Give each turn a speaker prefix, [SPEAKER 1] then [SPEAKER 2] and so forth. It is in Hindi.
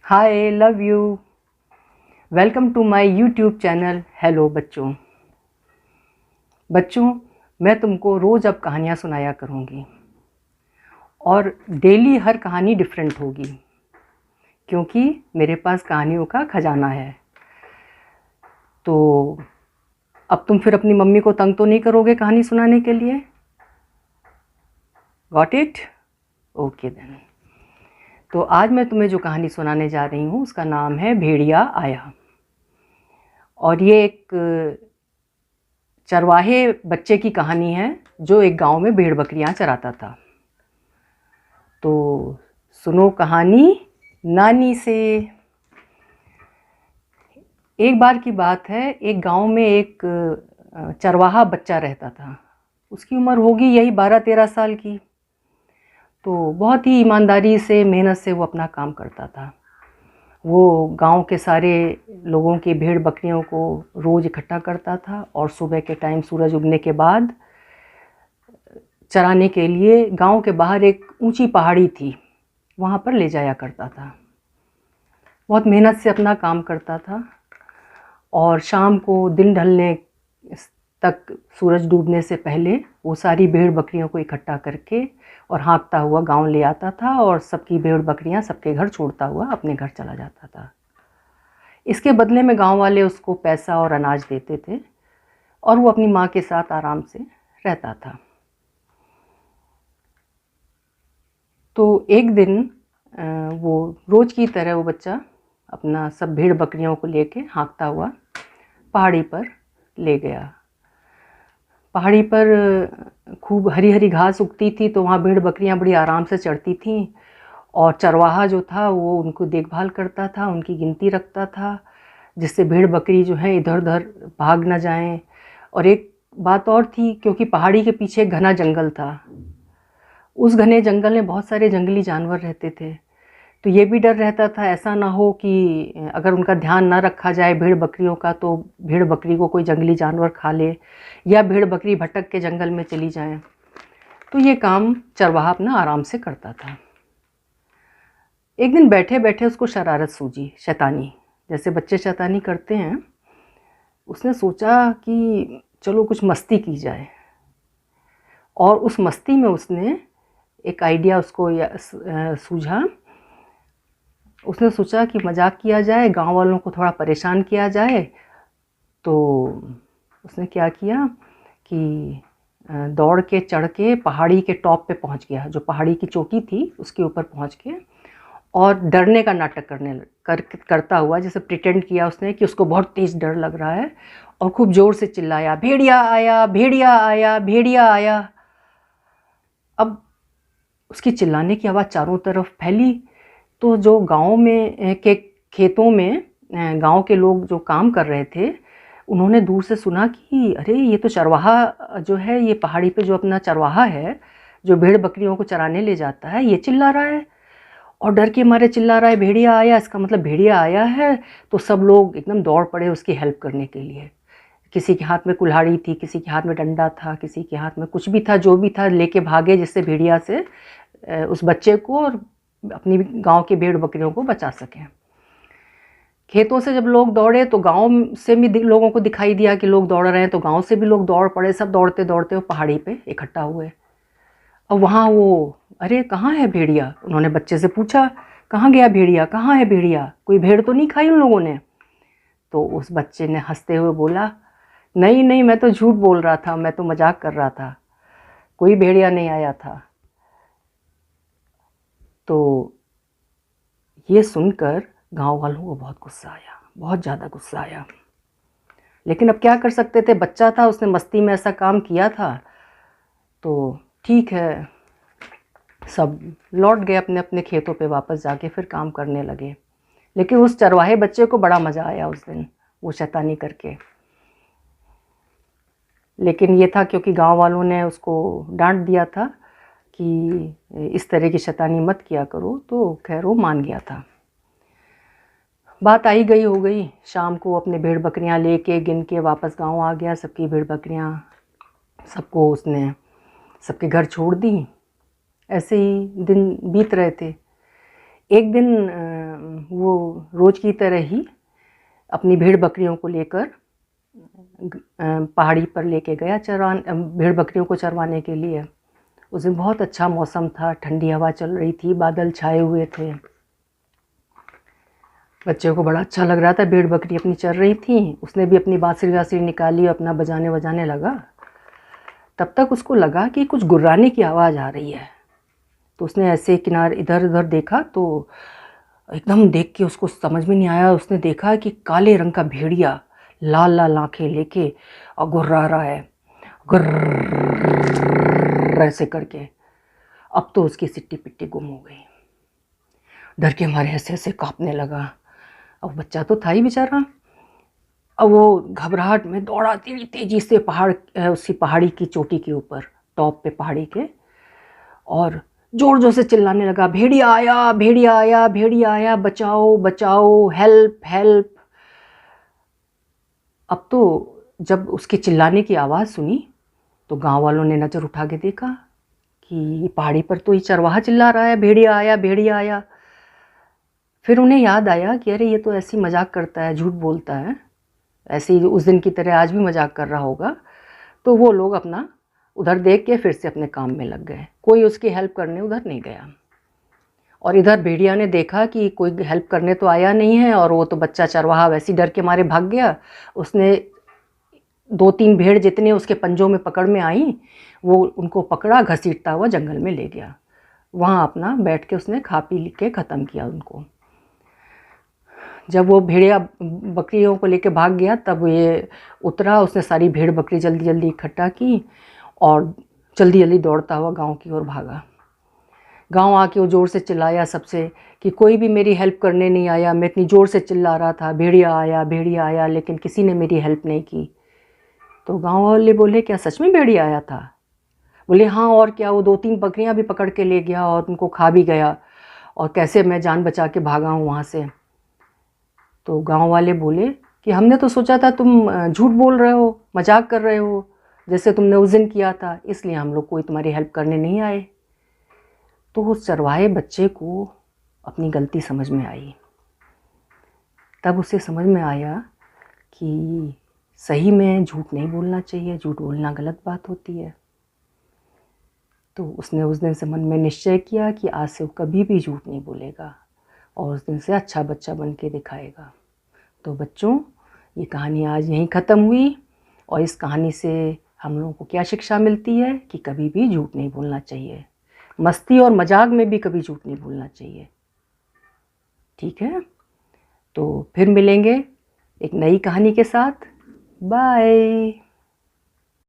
[SPEAKER 1] Hi, love you. Welcome to my YouTube channel. Hello बच्चों। बच्चों, मैं तुमको रोज़ अब कहानियाँ सुनाया करूँगी और डेली हर कहानी डिफरेंट होगी, क्योंकि मेरे पास कहानियों का खजाना है। तो अब तुम फिर अपनी मम्मी को तंग तो नहीं करोगे कहानी सुनाने के लिए? Got it? Okay then. तो आज मैं तुम्हें जो कहानी सुनाने जा रही हूँ उसका नाम है भेड़िया आया। और ये एक चरवाहे बच्चे की कहानी है जो एक गांव में भेड़ बकरियां चराता था। तो सुनो कहानी नानी से। एक बार की बात है, एक गांव में एक चरवाहा बच्चा रहता था। उसकी उम्र होगी यही 12-13 साल की। तो बहुत ही ईमानदारी से, मेहनत से वो अपना काम करता था। वो गांव के सारे लोगों की भेड़ बकरियों को रोज़ इकट्ठा करता था और सुबह के टाइम सूरज उगने के बाद चराने के लिए गांव के बाहर एक ऊंची पहाड़ी थी, वहाँ पर ले जाया करता था। बहुत मेहनत से अपना काम करता था और शाम को दिन ढलने तक, सूरज डूबने से पहले, वो सारी भेड़ बकरियों को इकट्ठा करके और हाँकता हुआ गांव ले आता था और सबकी भेड़ बकरियां सबके घर छोड़ता हुआ अपने घर चला जाता था। इसके बदले में गांव वाले उसको पैसा और अनाज देते थे और वो अपनी माँ के साथ आराम से रहता था। तो एक दिन वो रोज़ की तरह वो बच्चा अपना सब भेड़ बकरियों को लेके हाँकता हुआ पहाड़ी पर ले गया। पहाड़ी पर खूब हरी हरी घास उगती थी, तो वहाँ भेड़ बकरियाँ बड़ी आराम से चढ़ती थीं और चरवाहा जो था वो उनको देखभाल करता था, उनकी गिनती रखता था, जिससे भेड़ बकरी जो है इधर उधर भाग ना जाएं। और एक बात और थी, क्योंकि पहाड़ी के पीछे एक घना जंगल था, उस घने जंगल में बहुत सारे जंगली जानवर रहते थे। तो ये भी डर रहता था ऐसा ना हो कि अगर उनका ध्यान ना रखा जाए भेड़ बकरियों का, तो भेड़ बकरी को कोई जंगली जानवर खा ले या भेड़ बकरी भटक के जंगल में चली जाए। तो ये काम चरवाहा अपना आराम से करता था। एक दिन बैठे बैठे उसको शरारत सूझी, शैतानी, जैसे बच्चे शैतानी करते हैं। उसने सोचा कि चलो कुछ मस्ती की जाए, और उस मस्ती में उसने एक आइडिया उसको सूझा। उसने सोचा कि मजाक किया जाए, गांव वालों को थोड़ा परेशान किया जाए। तो उसने क्या किया कि दौड़ के चढ़ के पहाड़ी के टॉप पे पहुंच गया, जो पहाड़ी की चोटी थी उसके ऊपर पहुंच के, और डरने का नाटक करता हुआ, जैसे प्रिटेंड किया उसने कि उसको बहुत तेज डर लग रहा है, और खूब जोर से चिल्लाया, भेड़िया आया, भेड़िया आया, भेड़िया आया। अब उसकी चिल्लाने की आवाज़ चारों तरफ फैली। तो जो गांव में के खेतों में गांव के लोग जो काम कर रहे थे, उन्होंने दूर से सुना कि अरे ये तो चरवाहा जो है, ये पहाड़ी पे जो अपना चरवाहा है जो भेड़ बकरियों को चराने ले जाता है, ये चिल्ला रहा है और डर के मारे चिल्ला रहा है, भेड़िया आया, इसका मतलब भेड़िया आया है। तो सब लोग एकदम दौड़ पड़े उसकी हेल्प करने के लिए। किसी के हाथ में कुल्हाड़ी थी, किसी के हाथ में डंडा था, किसी के हाथ में कुछ भी था, जो भी था लेके भागे, जिससे भेड़िया से उस बच्चे को और अपनी गांव की भेड़ बकरियों को बचा सकें। खेतों से जब लोग दौड़े तो गांव से भी लोगों को दिखाई दिया कि लोग दौड़ रहे हैं, तो गांव से भी लोग दौड़ पड़े। सब दौड़ते दौड़ते वो पहाड़ी पे इकट्ठा हुए। और वहाँ वो, अरे कहाँ है भेड़िया? उन्होंने बच्चे से पूछा, कहाँ गया भेड़िया, कहाँ है भेड़िया? कोई भेड़ तो नहीं खाई उन लोगों ने? तो उस बच्चे ने हंसते हुए बोला, नहीं नहीं, मैं तो झूठ बोल रहा था, मैं तो मजाक कर रहा था, कोई भेड़िया नहीं आया था। तो ये सुनकर गांव वालों को बहुत गुस्सा आया, बहुत ज़्यादा गुस्सा आया। लेकिन अब क्या कर सकते थे, बच्चा था, उसने मस्ती में ऐसा काम किया था। तो ठीक है, सब लौट गए अपने अपने खेतों पे, वापस जाके फिर काम करने लगे। लेकिन उस चरवाहे बच्चे को बड़ा मज़ा आया उस दिन वो शैतानी करके। लेकिन ये था क्योंकि गांव वालों ने उसको डांट दिया था कि इस तरह की शैतानी मत किया करो, तो खैर वो मान गया था। बात आई गई हो गई। शाम को अपने भेड़ बकरियां लेके गिन के वापस गांव आ गया। सबकी भेड़ बकरियां, सबको उसने सबके घर छोड़ दी। ऐसे ही दिन बीत रहे थे। एक दिन वो रोज़ की तरह ही अपनी भेड़ बकरियों को लेकर पहाड़ी पर लेके गया भेड़ बकरियों को चरवाने के लिए। उस दिन बहुत अच्छा मौसम था, ठंडी हवा चल रही थी, बादल छाए हुए थे। बच्चे को बड़ा अच्छा लग रहा था, भेड़ बकरी अपनी चर रही थी। उसने भी अपनी बांसुरी वांसुरी निकाली और अपना बजाने लगा। तब तक उसको लगा कि कुछ गुर्राने की आवाज़ आ रही है। तो उसने ऐसे किनारे इधर उधर देखा, तो एकदम देख के उसको समझ में नहीं आया। उसने देखा कि काले रंग का भेड़िया लाल लाल आंखें लेके और गुर्रा रहा है, गुर्र ऐसे करके। अब तो उसकी सिट्टी पिट्टी गुम हो गई। डर के मारे ऐसे ऐसे कांपने लगा। अब बच्चा तो था ही बेचारा। अब वो घबराहट में दौड़ा तेजी से उसी पहाड़ी की चोटी के ऊपर, टॉप पे पहाड़ी के, और जोर जोर से चिल्लाने लगा, भेड़िया आया, भेड़िया आया, भेड़िया आया, बचाओ बचाओ, हेल्प हेल्प। अब तो जब उसके चिल्लाने की आवाज़ सुनी तो गांव वालों ने नज़र उठा के देखा कि पहाड़ी पर तो ये चरवाहा चिल्ला रहा है, भेड़िया आया, भेड़िया आया। फिर उन्हें याद आया कि अरे ये तो ऐसी मजाक करता है, झूठ बोलता है, ऐसे ही उस दिन की तरह आज भी मजाक कर रहा होगा। तो वो लोग अपना उधर देख के फिर से अपने काम में लग गए। कोई उसकी हेल्प करने उधर नहीं गया। और इधर भेड़िया ने देखा कि कोई हेल्प करने तो आया नहीं है, और वो तो बच्चा चरवाहा वैसे डर के मारे भाग गया। उसने 2-3 भेड़ जितने उसके पंजों में पकड़ में आई, वो उनको पकड़ा, घसीटता हुआ जंगल में ले गया। वहाँ अपना बैठ के उसने खा पी के ख़त्म किया उनको। जब वो भेड़िया बकरियों को लेके भाग गया, तब ये उतरा। उसने सारी भेड़ बकरी जल्दी जल्दी इकट्ठा की और जल्दी जल्दी दौड़ता हुआ गांव की ओर भागा। गांव आके वो ज़ोर से चिल्लाया सबसे कि कोई भी मेरी हेल्प करने नहीं आया। मैं इतनी ज़ोर से चिल्ला रहा था, भेड़िया आया, भेड़िया आया, लेकिन किसी ने मेरी हेल्प नहीं की। तो गांव वाले बोले, क्या सच में भेड़िया आया था? बोले, हाँ, और क्या, वो 2-3 बकरियां भी पकड़ के ले गया और उनको खा भी गया, और कैसे मैं जान बचा के भागा हूँ वहाँ से। तो गांव वाले बोले कि हमने तो सोचा था तुम झूठ बोल रहे हो, मजाक कर रहे हो, जैसे तुमने उस दिन किया था, इसलिए हम लोग कोई तुम्हारी हेल्प करने नहीं आए। तो उस चरवाहे बच्चे को अपनी गलती समझ में आई। तब उसे समझ में आया कि सही में झूठ नहीं बोलना चाहिए, झूठ बोलना गलत बात होती है। तो उसने उस दिन से मन में निश्चय किया कि आज से वो कभी भी झूठ नहीं बोलेगा, और उस दिन से अच्छा बच्चा बन के दिखाएगा। तो बच्चों, ये कहानी आज यहीं ख़त्म हुई। और इस कहानी से हम लोगों को क्या शिक्षा मिलती है कि कभी भी झूठ नहीं बोलना चाहिए। मस्ती और मजाक में भी कभी झूठ नहीं बोलना चाहिए। ठीक है, तो फिर मिलेंगे एक नई कहानी के साथ। बाय।